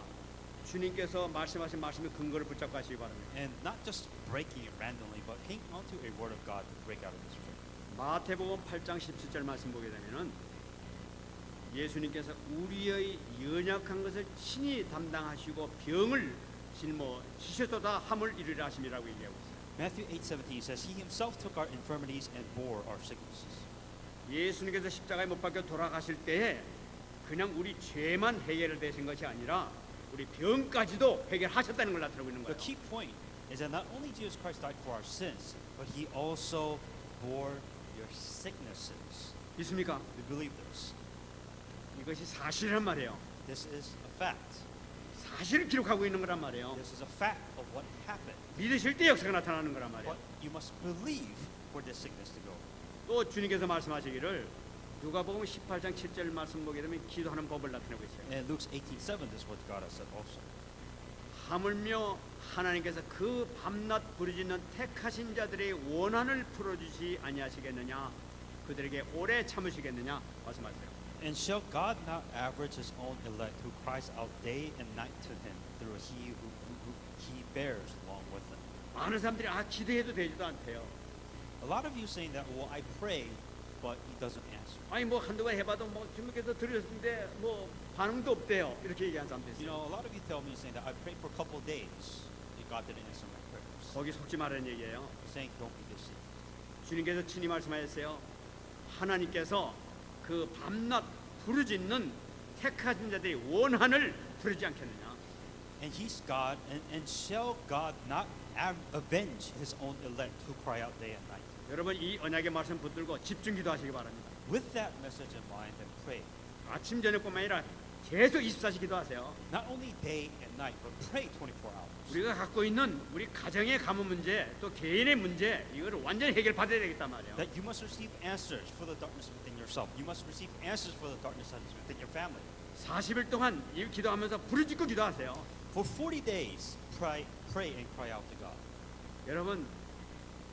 주님께서 말씀하신 말씀의 근거를 붙잡고 하시기 바랍니다. And not just breaking it randomly, but hang onto a word of God to break out of this frame. 마태복음 8장 17절 말씀 보게 되면은 예수님께서 우리의 연약한 것을 친히 담당하시고 병을 짊어지셨도다 함을 이루려 하심이라고 얘기하고 있어요. Matthew 8:17 says, He himself took our infirmities and bore our sicknesses. 예수님께서 십자가에 못 박혀 돌아가실 때에 그냥 우리 죄만 해결되신 것이 아니라 우리 병까지도 해결하셨다는 걸 나타내고 있는 The 거예요. key point is that not only Jesus Christ died for our sins, but He also bore your sicknesses. 믿습니까? We believe this. 이것이 사실이란 말이에요. This is a fact. 사실을 기록하고 있는 거란 말이에요. This is a fact of what happened. 믿으실 때 역사가 나타나는 거란 말이에요. But you must believe for this sickness to go. 또 주님께서 말씀하시기를 누가복음 18장 7절 말씀 보게 되면 기도하는 법을 나타내고 있어요. And Luke 18:7, this is what God has said also. 하물며 하나님께서 그 밤낮 부르짖는 택하신 자들의 원한을 풀어주시 아니하시겠느냐, 그들에게 오래 참으시겠느냐 말씀하세요. And shall God not average His own elect, who cries out day and night to Him, through He who He bears along with them? 많은 사람들이 기도해도 되지도 않대요. A lot of you saying that, well, I pray, but He doesn't answer. 아니 한두 번 해봐도 주님께서 들으셨는데 반응도 없대요. 이렇게 얘기하는 사람도 You 있어요. know, a lot of you tell me saying that I prayed for a couple of days, and God didn't answer my prayers. 거기 속지 말라는 얘기예요. Saying, don't be deceived. 주님께서 친히 말씀하셨어요. 하나님께서 그 밤낮 부르짖는 택하신 자들의 원한을 부르지 않겠느냐. And He's God, and shall God not avenge His own elect, who cry out day and night? 여러분 이 언약의 말씀 붙들고 집중 기도하시기 바랍니다. With that message in mind, then pray. 아침 저녁뿐만 아니라 계속 24시 기도하세요. Not only day and night, but pray 24 hours. 우리가 갖고 있는 우리 가정의 가문 문제, 또 개인의 문제, 이거를 완전히 해결받아야 되겠단 말이에요. That you must receive answers for the darkness within yourself. You must receive answers for the darkness that is within your family. 40일 동안 이 기도하면서 부르짖고 기도하세요. For 40 days, pray and cry out to God. 여러분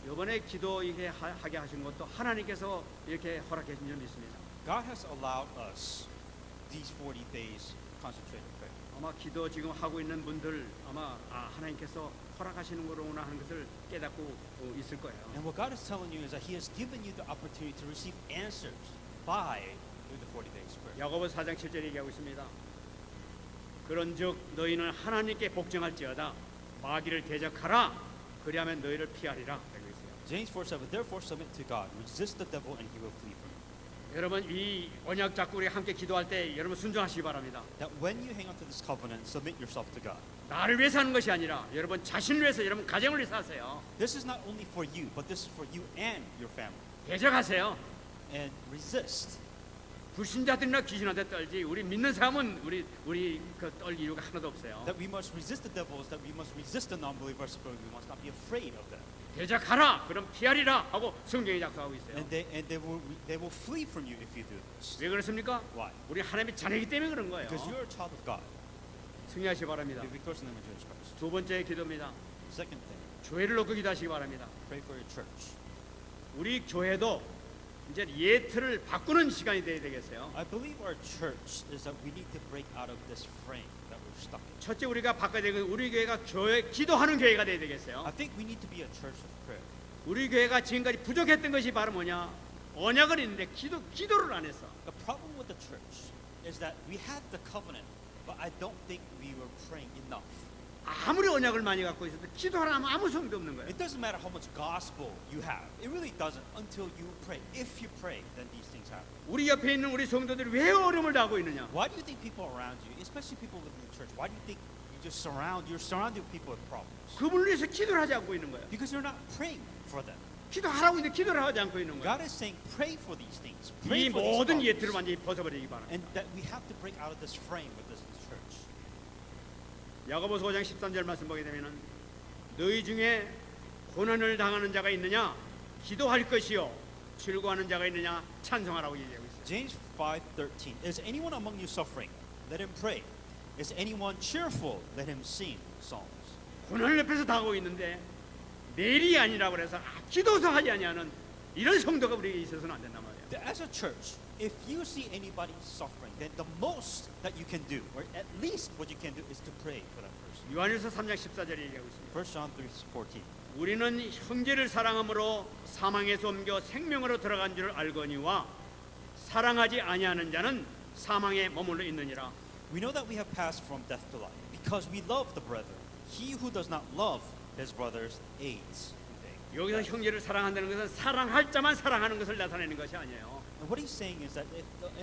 이번에 기도 이렇게 하게 하신 것도 하나님께서 이렇게 허락해 주신 줄 믿습니다. God has allowed us these 40 days concentrated prayer. 아마 기도 지금 하고 있는 분들 아마 하나님께서 허락하시는 거로구나 하는 것을 깨닫고 있을 거예요. And what God is telling you is that He has given you the opportunity to receive answers by doing the 40 days prayer. 야고보 4장 7절 얘기하고 있습니다. 그런즉 너희는 하나님께 복종할지어다 마귀를 대적하라 그리하면 너희를 피하리라 라고 있어요. James 4:7. Therefore submit to God, resist the devil, and he will flee from you. 여러분 이 언약 잡고 우리 함께 기도할 때 여러분 순종하시기 바랍니다. That when you hang on to this covenant, submit yourself to God. 나를 위해서 하는 것이 아니라 여러분 자신을 위해서 여러분 가정을 위해서 하세요. This is not only for you, but this is for you and your family. 대적하세요. And resist. 불신자들이나 귀신한테 떨지 우리 믿는 사람은 우리 그 떨 이유가 하나도 없어요. That we must resist the devils, that we must resist the non-believers, but we must not be afraid of them. 대적하라 그럼 피하리라 하고 성경이 약속하고 있어요. And they will flee from you if you do this. 왜 그렇습니까? Why? 우리 하나님의 자녀이기 때문에 그런 거예요. Because you're a child of God. 승리하시기 바랍니다. Be victorious in the name of Jesus Christ. 두 번째 기도입니다. Second thing, 교회를 놓고 기도하시기 바랍니다. pray for your church. 우리 교회도 이제 예틀을 바꾸는 시간이 돼야 되겠어요. I believe our church is that we need to break out of this frame that we're stuck in. 첫째 우리가 바꿔야 되는 건 우리 교회가 기도하는 교회가 돼야 I 되겠어요. think we need to be a church of prayer. 우리 교회가 지금까지 부족했던 것이 바로 뭐냐? 언약은 있는데 기도를 안 했어. The problem with the church is that we had the covenant, but I don't think we were praying enough. 아무리 언약을 많이 갖고 있어도 기도하라 하면 아무 소용도 없는 거예요. It doesn't matter how much gospel you have. It really doesn't until you pray. If you pray, then these things happen. 우리 옆에 있는 우리 성도들이 왜 어려움을 당하고 있느냐? Why do you think people around you, especially people living in the church, why do you think you're surrounded with people with problems? 그분을 위해서 기도를 하지 않고 있는 거예요. Because you're not praying for them. 기도하라고 있는데 기도를 하지 않고 있는 거예요. God is saying, pray for these things. Pray 이 for these 모든 예틀을 problems. 완전히 벗어버리기 바랍니다. And that we have to break out of this frame with this church. 야고보서 5장 13절 말씀 보게 되면은 너희 중에 고난을 당하는 자가 있느냐 기도할 것이요 즐거워하는 자가 있느냐 찬송하라고 얘기하고 있어요. James 5:13. Is anyone among you suffering? Let him pray. Is anyone cheerful? Let him sing psalms. 고난을 옆에서 당하고 있는데 내일이 아니라 그래서 기도서 하지 아니하는 이런 성도가 우리에게 있어서는 안 된단 말이에요. As a church, if you see anybody suffering, then the most that you can do, or at least what you can do, is to pray for that person. 요한일서 3장 14절에 얘기하고 있습니다. 1 John 3:14. 우리는 형제를 사랑함으로 사망에서 옮겨 생명으로 들어간 줄을 알거니와 사랑하지 아니하는 자는 사망에 머물러 있느니라. We know that we have passed from death to life because we love the brethren. He who does not love his brothers aids. 여기서 형제를 사랑한다는 것은 사랑할 자만 사랑하는 것을 나타내는 것이 아니에요. And what he's saying is that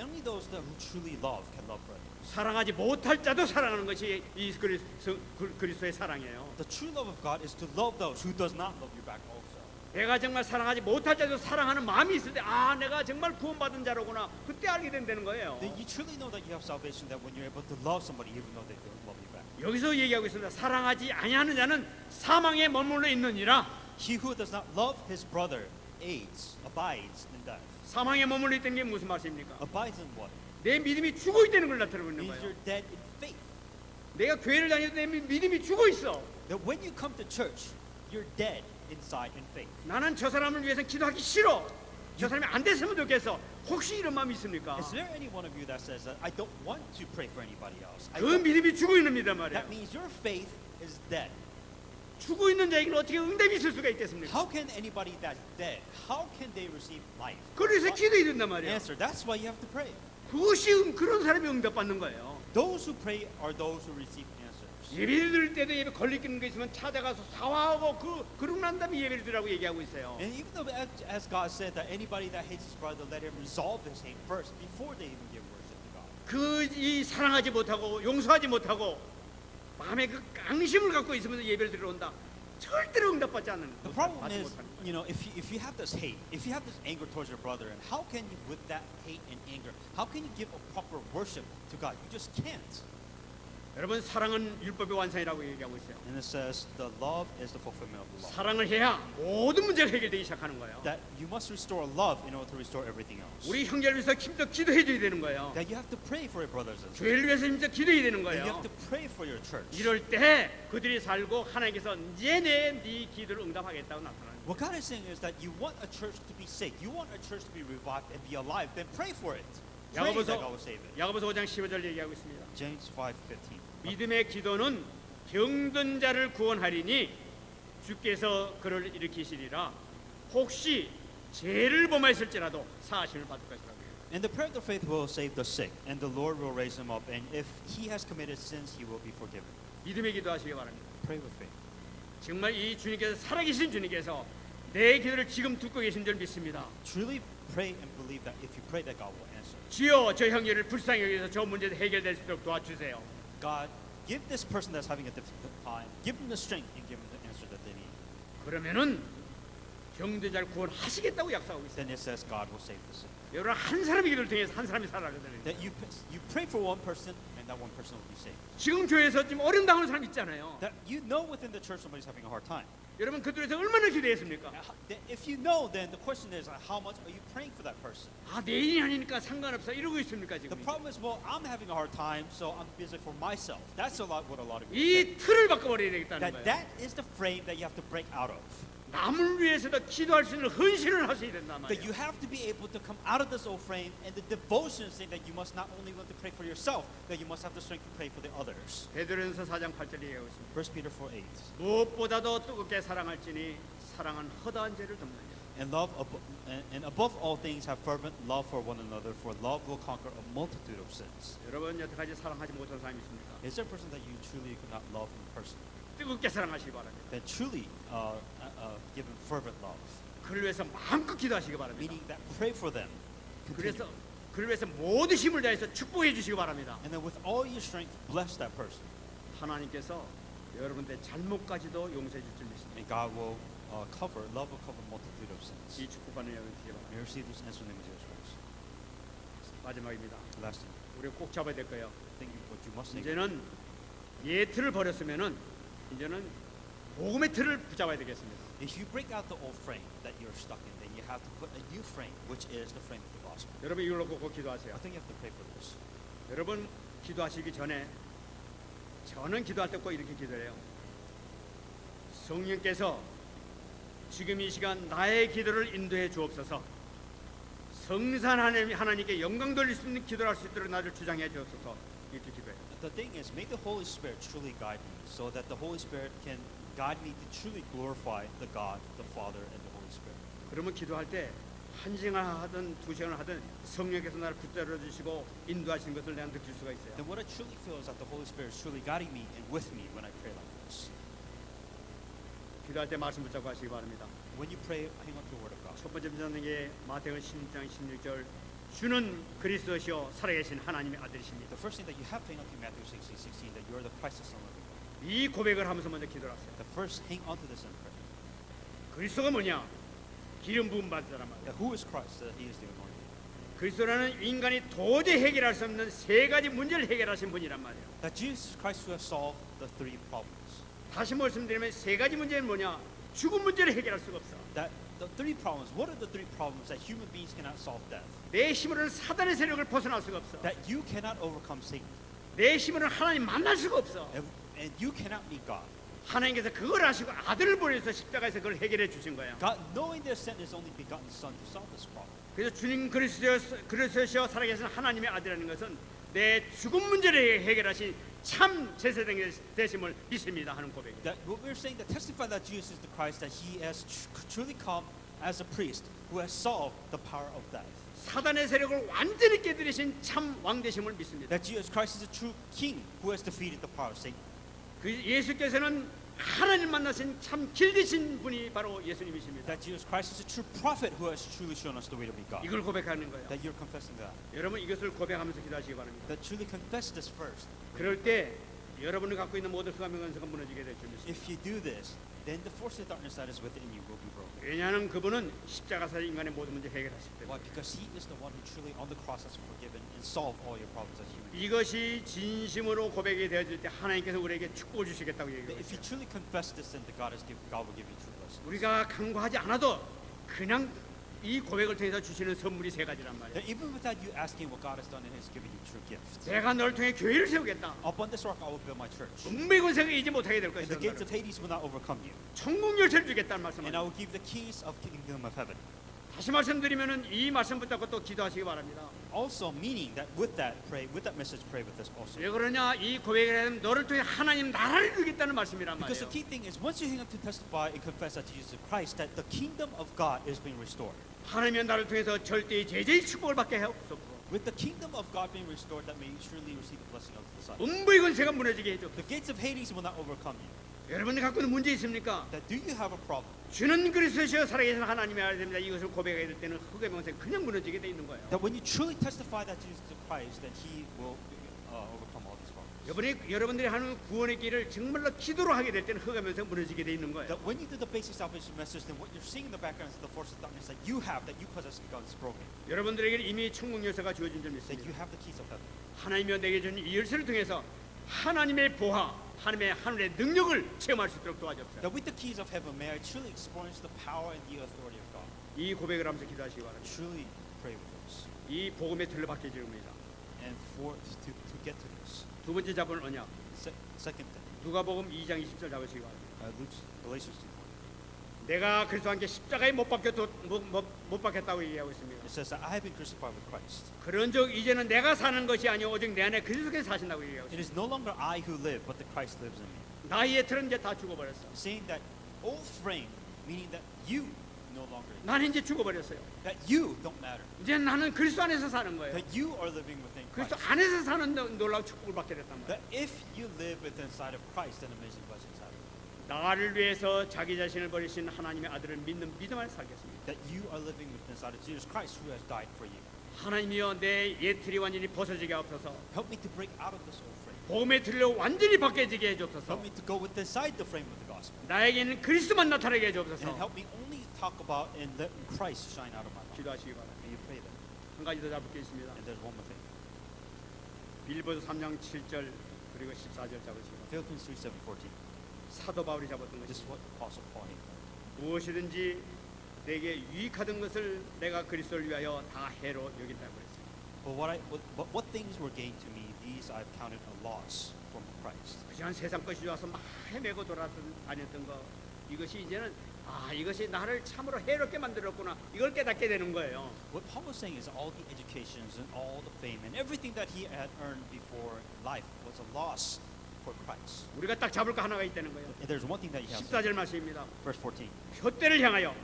only those that who truly love can love brothers. 사랑하지 못할 자도 사랑하는 것이 이 그리스도의 사랑이에요. The true love of God is to love those who does not love you back also. 내가 정말 사랑하지 못할 자도 사랑하는 마음이 있을 때 내가 정말 구원받은 자로구나 그때 알게 된다는 거예요. Then you truly know that you have salvation. That when you're able to love somebody, even though they don't love you back. 여기서 얘기하고 있습니다. 사랑하지 아니하는 자는 사망에 머물러 있느니라. He who does not love his brother abides in death. 사망에 머물러 있다는 게 무슨 말씀입니까? Abides in what? 내 믿음이 죽어 있다는 걸 나타내고 있는 Means 거예요. you're dead in faith. 내가 교회를 다녀도 내 믿음이 죽어 있어. That when you come to church, you're dead inside in faith. 나는 저 사람을 위해서 기도하기 싫어. 저 사람이 안 됐으면 좋겠어. 혹시 이런 마음이 있습니까? Is there any one of you that says that I don't want to pray for anybody else? 그 믿음이 죽어 있는 믿음 말이야. That means your faith is dead. 죽어 있는 자에게는 어떻게 응답이 있을 수가 있겠습니까? How can anybody that's dead, how can they receive life? 그래서 기도해야 된단 말이야. Answer. That's why you have to pray. 그것이 그런 사람이 응답받는 거예요. Those who pray are those who receive answers. 예배 드릴 때도 예배 걸리는 게 있으면 찾아가서 사과하고 그러고 난 다음에 예배를 드리라고 얘기하고 있어요. And even though, as God said, that anybody that hates his brother, let him resolve his hate first before they even give worship to God. 이 사랑하지 못하고 용서하지 못하고 마음에 그 앙심을 갖고 있으면서 예배를 드리러 온다. 절대로 응답받지 않는. The problem is, if you have this hate, if you have this anger towards your brother, and how can you, with that hate and anger, how can you give a proper worship to God? You just can't. 여러분 사랑은 율법의 완성이라고 얘기하고 있어요. And it says the love is the fulfillment of the law. 사랑을 해야 모든 문제가 해결되기 시작하는 거예요. That you must restore love in order to restore everything else. 우리 형제를 위해서 힘써 기도해줘야 되는 거예요. That you have to pray for your brothers and sisters. 교회를 위해서 힘써 기도해야 되는 And you 거예요. have to pray for your church. 이럴 때 그들이 살고 하나님께서 이제 네 기도를 응답하겠다고 나타나는 거예요. What God is saying is that you want a church to be saved. You want a church to be revived and be alive. Then pray for it. Pray that God will save it. 야고보서 5장 15절 얘기하고 있습니다. James 5:15. 믿음의 기도는 병든 자를 구원하리니 주께서 그를 일으키시리라. 혹시 죄를 범하였을지라도 사하심을 받을 것이라고. And the prayer of the faith will save the sick, and the Lord will raise him up. And if he has committed sins, he will be forgiven. 믿음의 기도하시기 바랍니다. Pray with faith. 정말 이 주님께서 살아계신 주님께서 내 기도를 지금 듣고 계신 줄 믿습니다. Truly pray and believe that if you pray, that God will answer. 주여 저 형제를 불쌍히 여기서 저 문제 해결될 수 있도록 도와주세요. God, give this person that's having a difficult time, give them the strength and give them the answer that they need. 그러면은 병든 자를 구원하시겠다고 약속하고 있어요. Then it says God will save the sick. 여러분 한 사람의 기도를 통해서 한 사람이 살아가거든요. That you pray for one person, and that one person will be saved. 지금 교회에서 지금 어려움 당하는 사람 있잖아요. That you know within the church somebody's having a hard time. 여러분 그들에서 얼마나 기도했습니까? If you know, then the question is, how much are you praying for that person? 내일이 아니니까 상관없어 이러고 있습니까 지금? The problem is, well, I'm having a hard time, so I'm busy for myself. That's what a lot of people 이 틀을 바꿔버려야 되겠다는 say. 거예요. That is the frame that you have to break out of. 남을 위해서도 기도할 수 있는 헌신을 하셔야 된단 That you 말이에요. have to be able to come out of this old frame, and the devotion saying that you must not only want to pray for yourself, that you must have the strength to pray for the others. 베드로전서 4장 8절에 얘기하고 있습니다. 1 Peter 4:8. 무엇보다도 뜨겁게 사랑할지니 사랑은 허다한 죄를 덮느니라. And and above all things have fervent love for one another, for love will conquer a multitude of sins. 여러분 여태까지 사랑하지 못한 사람이 있습니까? Is there a person that you truly could not love in person? 뜨겁게 사랑하시기 바랍니다. That truly give him fervent love, 그를 위해서 마음껏 기도하시기 바랍니다. meaning that pray for them. 그래서 그를 위해서 모든 힘을 다해서 축복해 주시기 바랍니다. And then with all your strength, bless that person. 하나님께서 여러분들의 잘못까지도 용서해 줄 줄 믿습니다. And God will love will cover a multitude of sins. 이 축복받는 여러분 되시기 바랍니다. May you receive this answer in the name of Jesus Christ. 마지막입니다. Last thing, 우리가 꼭 잡아야 될 거예요. what you must think. 이제는 옛 틀을 버렸으면은 이제는 복음의 틀을 붙잡아야 되겠습니다. If you break out the old frame that you're stuck in, then you have to put a new frame, which is the frame of the gospel. 여러분 이걸 놓고 꼭 기도하세요. I think you have to pray for this. 여러분 기도하시기 전에 저는 기도할 때 꼭 이렇게 기도해요. 성령께서 지금 이 시간 나의 기도를 인도해 주옵소서. 성산 하나님께 영광 돌릴 수 있는 기도를 할 수 있도록 나를 주장해 주옵소서. 이렇게 기도해요. The thing is, may the Holy Spirit truly guide me, so that the Holy Spirit can guide me to truly glorify the God, the Father, and the Holy Spirit. 그러면 기도할 때 1시간 하든 2시간을 하든 성령께서 나를 붙들어 주시고 인도하시는 것을 내가 느낄 수가 있어요. Then what I truly feel is that the Holy Spirit is truly guiding me and with me when I pray like this. 기도할 때 말씀 붙잡고 하시기 바랍니다. When you pray, hang on to the Word of God. 첫 번째 비전에게 마태복음 16장 16절 주는 그리스도시요 살아계신 하나님의 아들이십니다. The first thing that you have to hang on to Matthew 16:16, that you are the Christ, the Son of God. 이 고백을 하면서 먼저 기도를 하세요. The first, hang on to this and pray. 그리스도가 뭐냐? 기름 부음 받은 사람 말이야. That who is Christ? That He is the anointed. 그리스도라는 인간이 도저히 해결할 수 없는 세 가지 문제를 해결하신 분이란 말이에요. That Jesus Christ who has solved the three problems. 다시 말씀드리면 세 가지 문제는 뭐냐? 죽음 문제를 해결할 수가 없어. That the three problems. What are the three problems that human beings cannot solve? Death. 내 힘으로는 사단의 세력을 벗어날 수가 없어. That you cannot overcome Satan, 내 힘으로는 하나님 만날 수가 없어. and you cannot meet God. 하나님께서 그걸 아시고 아들을 보내서 십자가에서 그걸 해결해 주신 거예요. God, knowing their sent His only begotten Son to solve this problem. 그래서 주님 그리스도시여 살아계신 하나님의 아들이라는 것은 내 죽음 문제를 해결하신 참 제사장 되심을 믿습니다 하는 고백이에요. That what we're saying, that testify that Jesus is the Christ, that He has truly come as a priest who has solved the power of death. 사단의 세력을 완전히 깨뜨리신 참 왕 되심을 믿습니다. That Jesus Christ is a true King who has defeated the power of Satan. 그 예수께서는 하나님 만나신 참 길 되신 분이 바로 예수님이십니다. That Jesus Christ is a true prophet who has truly shown us the way to meet God. 이걸 고백하는 거예요. That you're confessing that. 여러분 이것을 고백하면서 기도하시기 바랍니다. That truly confess this first. 그럴 때 여러분이 갖고 있는 모든 흑암의 권세가 무너지게 될 줄 믿습니다. If you do this, then the force of darkness that is within you will be broken. 왜냐하면 그분은 십자가에서 인간의 모든 문제 해결하시기 Why? 때문에. Because He is the one who truly on the cross has forgiven and solved all your problems as human beings. 이것이 진심으로 고백이 되어질 때 하나님께서 우리에게 축복을 주시겠다고 That 얘기해요. if you truly confess this, then God will give you true blessing. 우리가 간구하지 않아도 그냥 이 고백을 통해서 주시는 선물이 세 가지란 말이에요. That even without you asking, what God has done and has given you true gifts. 내가 너를 통해 교회를 세우겠다. Upon this rock I will build my church. 운명의 권세가 이제 못하게 될 And the gates of 것이다. Hades will not overcome you. 천국 열쇠를 주겠다는 And I 말씀입니다. will give the keys of the kingdom of heaven. 다시 말씀드리면은 이 말씀 붙잡고 또 기도하시기 바랍니다. Also meaning that with that message, pray with this also. 왜 그러냐? 이 고백을 하면 너를 통해 하나님 나라를 이루겠다는 말씀이란 Because the 말이에요. key thing is once you hang up to testify and confess that Jesus is Christ, that the kingdom of God is being restored. 하나님의 나를 통해서 절대의 제재의 축복을 받게 하옵소서. With the kingdom of God being restored, that may you truly receive the blessing of the Son. 음부의 권세가 무너지게 해줘. The gates of Hades will not overcome you. 여러분이 갖고 있는 문제 있습니까? That do you have a problem? 주는 그리스도시여 살아계신 하나님의 아들입니다. 이것을 고백해야 될 때는 흑의 명세가 그냥 무너지게 돼 있는 거예요. That when you truly testify that Jesus is Christ, that He will overcome all these problems. 여러분들이 하는 구원의 길을 정말로 기도로 하게 될 때는 흑의 명세가 무너지게 돼 있는 거예요. That when you do the basic salvation message, then what you're seeing in the background is the force of darkness that you have, that you possess, God is broken. 여러분들에게 이미 천국 열쇠가 주어진 줄 That you 믿습니다. have the keys of heaven. 하나님이 내게 준 이 열쇠를 통해서 하나님의 보화, 하나님의 하늘의 능력을 체험할 수 있도록 도와주옵소서. That with the keys of heaven, may I truly experience the power and the authority of God. 이 고백을 하면서 기도하시기 바랍니다. Truly pray with us. 이 복음의 틀을 받게 해줍니다. And to get to this. 두 번째 잡은 언약. Second thing, 누가복음 2장 20절 잡으시기 바랍니다. Galatians 2. 내가 그리스도와 함께 십자가에 못 박혔다고 얘기하고 있습니다. It says that I have been crucified with Christ. 그런즉 이제는 내가 사는 것이 아니오 오직 내 안에 그리스도께서 사신다고 얘기하고 It 있습니다. is no longer I who live, but the Christ lives in me. 나이의 틀은 이제 다 죽어버렸어. Saying that old frame, meaning that you no longer exist. 나는 이제 죽어버렸어요. That you don't matter. 이제 나는 그리스도 안에서 사는 거예요. That you are living within 그리스도 Christ. 안에서 사는 놀라운 축복을 받게 됐단 말이에요. That if you live within inside of Christ, then amazing blessings happen. 나를 위해서 자기 자신을 버리신 하나님의 아들을 믿는 믿음 안에 살겠습니다. That you are living within inside of Jesus Christ who has died for you. 하나님이여 내 옛 틀이 완전히 벗어지게 하옵소서. Help me to break out of this old frame. 복음의 틀로 완전히 벗겨지게 해주옵소서. Help me to go with inside the frame of the gospel. 나에게는 그리스도만 나타나게 And 해주옵소서. help me only talk about and let Christ shine out of my life. 기도하시기 바랍니다. May you pray that. 한 가지 더 잡을 게 있습니다. And there's one more thing. 빌보서 3장 7절 그리고 14절 잡으시기 바랍니다. Philippians 3:7-14. 사도 바울이 잡았던 This is 것입니다. what Apostle Paul hated. 무엇이든지 내게 유익하던 것을 내가 그리스도를 위하여 다 해로 여긴다고 그랬어요. But what things were gained to me, these I've counted a loss from Christ. 그냥 세상 것이 좋아서 막 헤매고 돌아다녔던 거 이것이 이제는 이것이 나를 참으로 해롭게 만들었구나 이걸 깨닫게 되는 거예요. What Paul was saying is all the educations and all the fame and everything that he had earned before life was a loss for Christ. 우리가 딱 잡을 거 하나가 있다는 거예요. And there's one thing that he has. 14절 말씀입니다. Verse 14. 표대를 향하여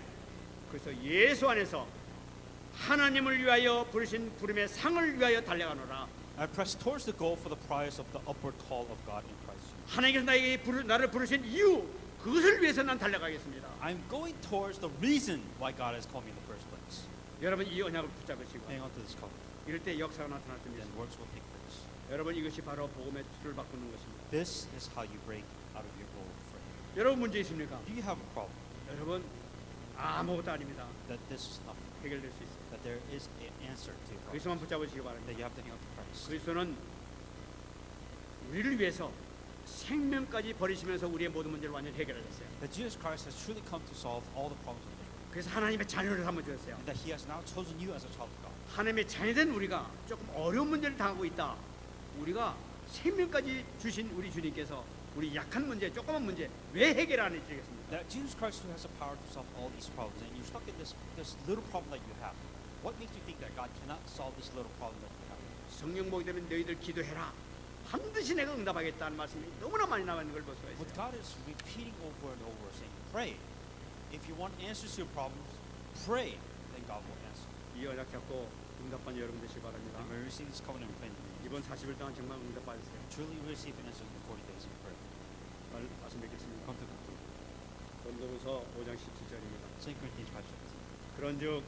그래서 예수 안에서 하나님을 위하여 부르신 부름의 상을 위하여 달려가노라. I press towards the goal for the prize of the upward call of God in Christ Jesus. 하나님께서 나를 부르신 이유 그것을 위해서 난 달려가겠습니다. I'm going towards the reason why God has called me in the first place. 여러분 이 언약을 붙잡으시고 Hang on to this covenant. 이럴 때 역사가 나타날 때입니다. Then works will take place. 여러분 이것이 바로 복음의 틀을 바꾸는 것입니다. This is how you break out of your old frame. 여러분 문제 있습니까? Do you have a problem 여러분 아무것도 아닙니다. that this is nothing? 해결될 수 있어요. That there is an answer to your problem? 그리스도만 붙잡으시기 That 바랍니다. you have to hang on to Christ. 그리스도는 우리를 위해서 생명까지 버리시면서 우리의 모든 문제를 완전히 해결하셨어요. That Jesus Christ has truly come to solve all the problems of man. 그래서 하나님의 자녀를 삼아 주셨어요. And that He has now chosen you as a child of God. 하나님의 자녀된 우리가 조금 어려운 문제를 당하고 있다. 우리가 생명까지 주신 우리 주님께서 우리 약한 문제, 조그만 문제 왜 해결 안 해주겠습니까? That Jesus Christ who has the power to solve all these problems, and you're stuck in this little problem that you have. What makes you think that God cannot solve this little problem that you have? 성령 보게 되면 너희들 기도해라. 반드시 내가 응답하겠다는 말씀이 너무나 많이 나와 있는 걸 볼 수가 What 있어요. God is repeating over and over, saying, "Pray. If you want answers to your problems, pray. Then God will answer." 이 언약 잡고 응답받는 여러분 되시기 바랍니다. And we receive this covenant with faith. 이번 40일 동안 정말 응답받으세요. Truly, we receive an answer in 40 days of prayer. 말씀 뵙겠습니다. Come to conclude. 고린도후서 5장 17절입니다. 2 Corinthians 5:17. 그런즉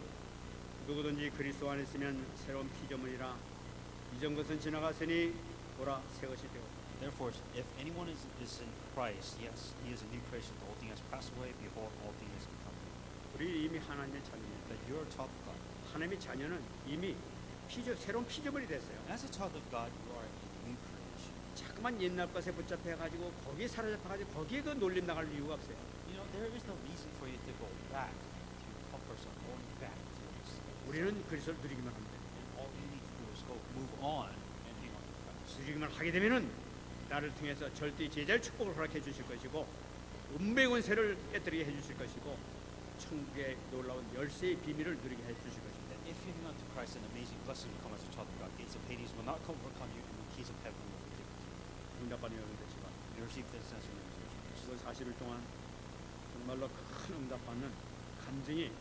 누구든지 그리스도 안에 있으면 새로운 피조물이라 이전 것은 지나갔으니 보라 새 것이 되었다. Therefore, if anyone is in Christ, yes, he is a new creation. The old thing has passed away. Behold, all things have become new. 우리 이미 하나님의 자녀입니다. That you are a child of God. 하나님의 자녀는 이미 새로운 피조물이 됐어요. As a child of God, you are a new creation. 자꾸만 옛날 것에 붙잡혀가지고 거기에 사로잡혀가지고 거기에 그 놀림 나갈 이유가 없어요. You know, there is no reason for you to go back to comfort zone, going back to this. 우리는 그리스도를 누리기만 합니다. And all you need to do is go move on and hang on to Christ. 누리기만 하게 되면은 나를 통해서 절대 제자의 축복을 허락해 주실 것이고 운명의 권세를 깨뜨리게 해주실 것이고 천국의 놀라운 열쇠의 비밀을 누리게 해주실 것입니다. That if you hang on to Christ, an amazing blessing will come as a child of God. Gates of Hades will not overcome you, and the keys of heaven will be given to you. 응답받는 여러분 되시기 바랍니다. You receive this answer in Jesus Christ. 이번 40일 동안 정말로 큰 응답받는 간증이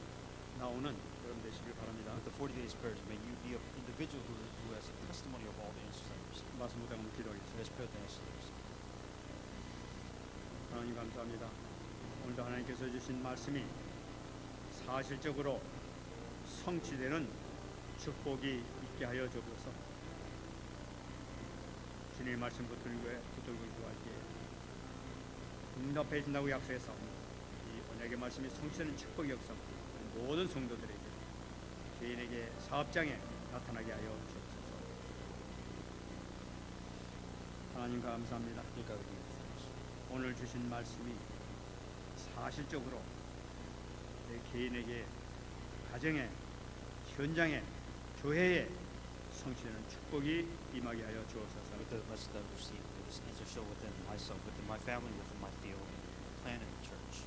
나오는 여러분 되시길 바랍니다. With the 40 days prayers, may you be an individual who has a testimony of all the answers that you receive. 말씀 못 하면 기도하겠습니다. Let's pray the answers that you receive. 하나님 감사합니다. 오늘도 하나님께서 주신 말씀이 사실적으로 성취되는 축복이 있게 하여 주옵소서. 주님의 말씀 붙들고 기도할 때 응답해 준다고 약속했사옵니다. 이 언약의 말씀이 성취되는 축복의 역사 모든 성도들에게 개인에게 사업장에 나타나게 하여 주옵소서. 하나님 감사합니다. Dear God, we give you thanks. 오늘 주신 말씀이 사실적으로 내 개인에게 가정에 현장에 교회에 성취되는 축복이 임하게 하여 주옵소서. With the blessing that we receive, may this answer show within myself, within my family, within my field, plan in the church.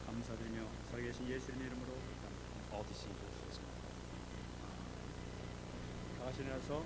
감사드리며 살아계신 예수님의 이름으로 기도합니다. All these things will be 다 같이 일어나서